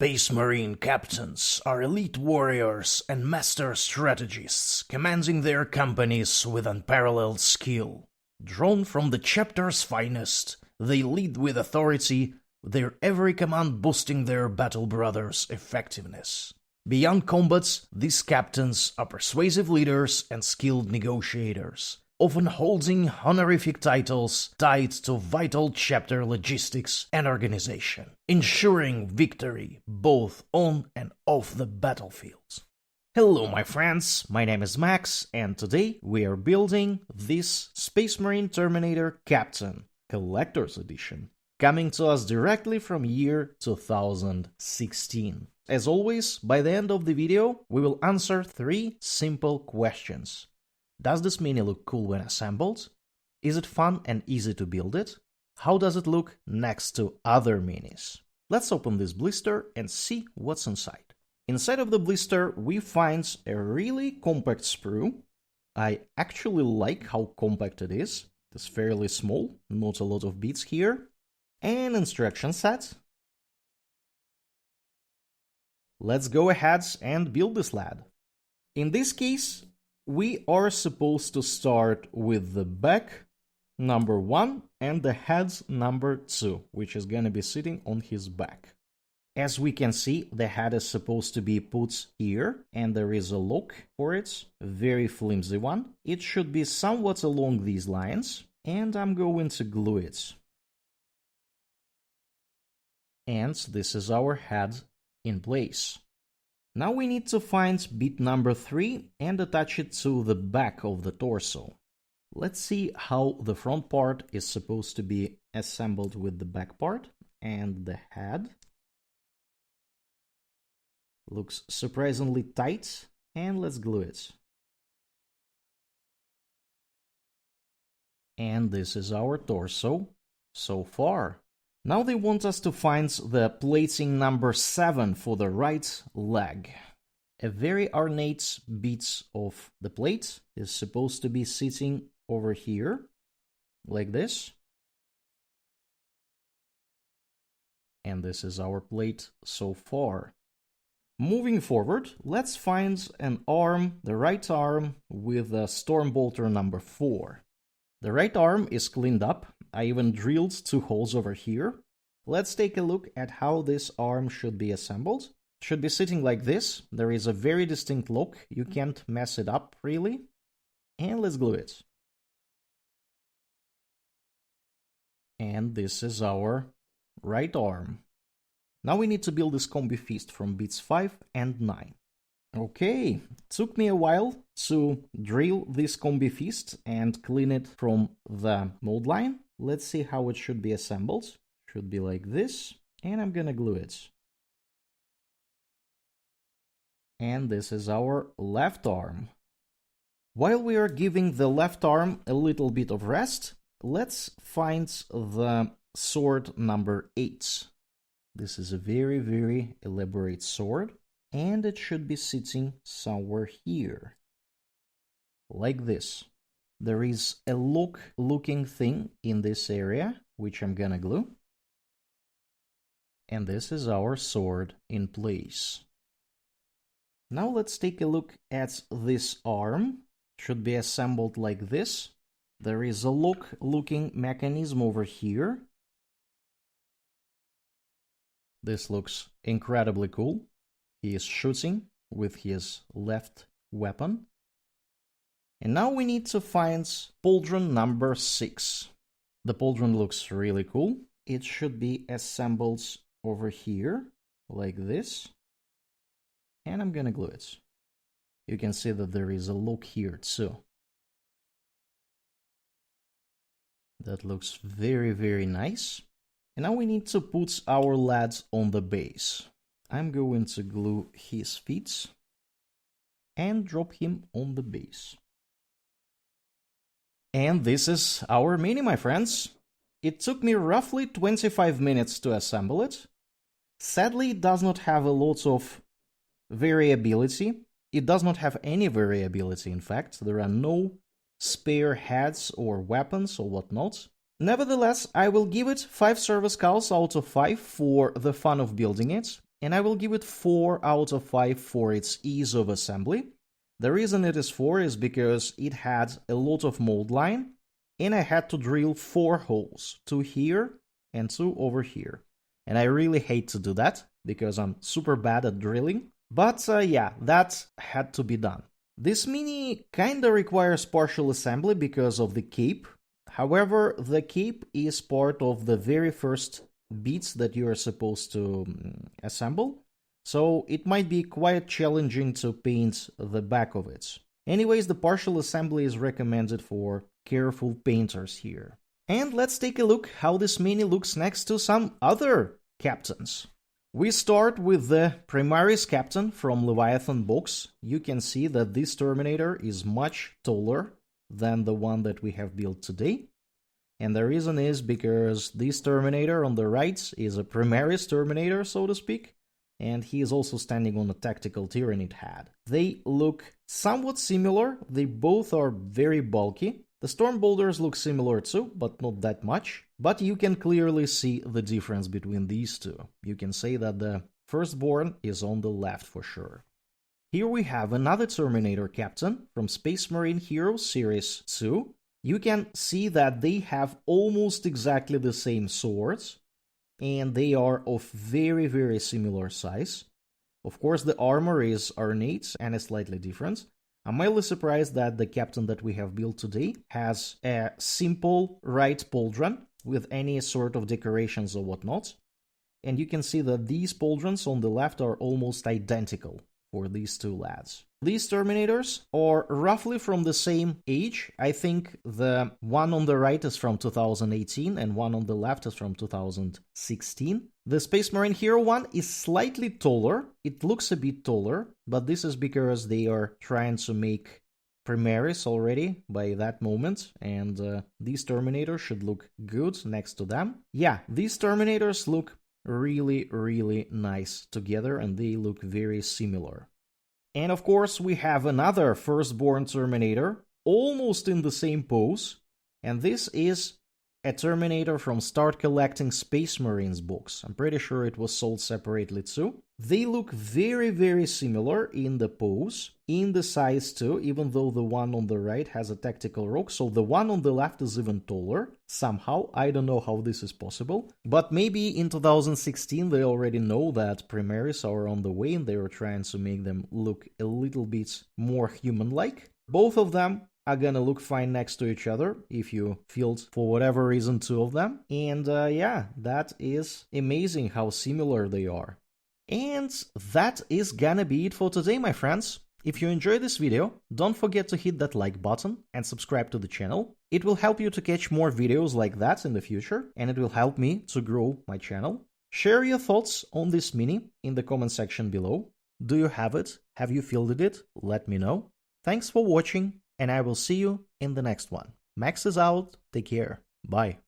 Space Marine Captains are elite warriors and master strategists, commanding their companies with unparalleled skill. Drawn from the chapter's finest, they lead with authority, their every command boosting their battle brothers' effectiveness. Beyond combat, these captains are persuasive leaders and skilled negotiators, often holding honorific titles tied to vital chapter logistics and organization, ensuring victory both on and off the battlefield. Hello my friends, my name is Max, and today we are building this Space Marine Terminator Captain Collector's Edition, coming to us directly from year 2016. As always, by the end of the video, we will answer 3 simple questions. Does this mini look cool when assembled? Is it fun and easy to build it? How does it look next to other minis? Let's open this blister and see what's inside. Inside of the blister we find a really compact sprue. I actually like how compact it is. It's fairly small, not a lot of bits here. An instruction set. Let's go ahead and build this lad. In this case, we are supposed to start with the back number 1 and the head number 2, which is going to be sitting on his back. As we can see, the head is supposed to be put here, and there is a lock for it, a very flimsy one. It should be somewhat along these lines, and I'm going to glue it. And this is our head in place. Now we need to find bit number 3 and attach it to the back of the torso. Let's see how the front part is supposed to be assembled with the back part and the head. Looks surprisingly tight, and let's glue it. And this is our torso so far. Now they want us to find the plating number 7 for the right leg. A very ornate bit of the plate is supposed to be sitting over here, like this. And this is our plate so far. Moving forward, let's find an arm, the right arm, with a Stormbolter number 4. The right arm is cleaned up. I even drilled 2 holes over here. Let's take a look at how this arm should be assembled. It should be sitting like this. There is a very distinct look. You can't mess it up, really. And let's glue it. And this is our right arm. Now we need to build this combi fist from bits 5 and 9. Okay, took me a while to drill this combi fist and clean it from the mold line. Let's see how it should be assembled. Should be like this, and I'm gonna glue it. And this is our left arm. While we are giving the left arm a little bit of rest, let's find the sword number 8. This is a very elaborate sword, and it should be sitting somewhere here, like this. There is a lock-looking thing in this area, which I'm gonna glue. And this is our sword in place. Now let's take a look at this arm. It should be assembled like this. There is a lock-looking mechanism over here. This looks incredibly cool. He is shooting with his left weapon. And now we need to find pauldron number 6. The pauldron looks really cool. It should be assembled over here, like this. And I'm gonna glue it. You can see that there is a look here too. That looks very nice. And now we need to put our lads on the base. I'm going to glue his feet and drop him on the base. And this is our mini, my friends. It took me roughly 25 minutes to assemble it. Sadly, it does not have a lot of variability. It does not have any variability, in fact. There are no spare heads or weapons or whatnot. Nevertheless, I will give it 5 service calls out of 5 for the fun of building it. and I will give it 4 out of 5 for its ease of assembly. The reason it is 4 is because it had a lot of mold line, and I had to drill 4 holes, 2 here and 2 over here. And I really hate to do that, because I'm super bad at drilling. But yeah, that had to be done. This mini kinda requires partial assembly because of the cape. However, the cape is part of the very first bits that you are supposed to assemble. So it might be quite challenging to paint the back of it. Anyways, the partial assembly is recommended for careful painters here. And let's take a look how this mini looks next to some other captains. We start with the Primaris Captain from Leviathan box. You can see that this Terminator is much taller than the one that we have built today. And the reason is because this Terminator on the right is a Primaris Terminator, so to speak. And he is also standing on a tactical Tyranid head. They look somewhat similar. They both are very bulky. The Storm Bolters look similar too, but not that much. But you can clearly see the difference between these two. You can say that the Firstborn is on the left for sure. Here we have another Terminator Captain from Space Marine Heroes Series 2. You can see that they have almost exactly the same swords, and they are of very, very similar size. Of course, the armor is ornate and is slightly different. I'm mildly surprised that the captain that we have built today has a simple right pauldron with any sort of decorations or whatnot. And you can see that these pauldrons on the left are almost identical for these two lads. These Terminators are roughly from the same age. I think the one on the right is from 2018 and one on the left is from 2016. The Space Marine Hero one is slightly taller. It looks a bit taller, but this is because they are trying to make Primaris already by that moment, and these Terminators should look good next to them. Yeah, these Terminators look really, really nice together, and they look very similar. And of course, we have another Firstborn Terminator, almost in the same pose, and this is a Terminator from Start Collecting Space Marines books. I'm pretty sure it was sold separately too. They look very, very similar in the pose, in the size too, even though the one on the right has a tactical rogue, so the one on the left is even taller, somehow. I don't know how this is possible, but maybe in 2016 they already know that Primaris are on the way and they are trying to make them look a little bit more human-like. Both of them are gonna look fine next to each other if you field, for whatever reason, 2 of them. And yeah, that is amazing how similar they are. And that is gonna be it for today, my friends. If you enjoyed this video, don't forget to hit that like button and subscribe to the channel. It will help you to catch more videos like that in the future, and it will help me to grow my channel. Share your thoughts on this mini in the comment section below. Do you have it? Have you fielded it? Let me know. Thanks for watching, and I will see you in the next one. Max is out. Take care. Bye.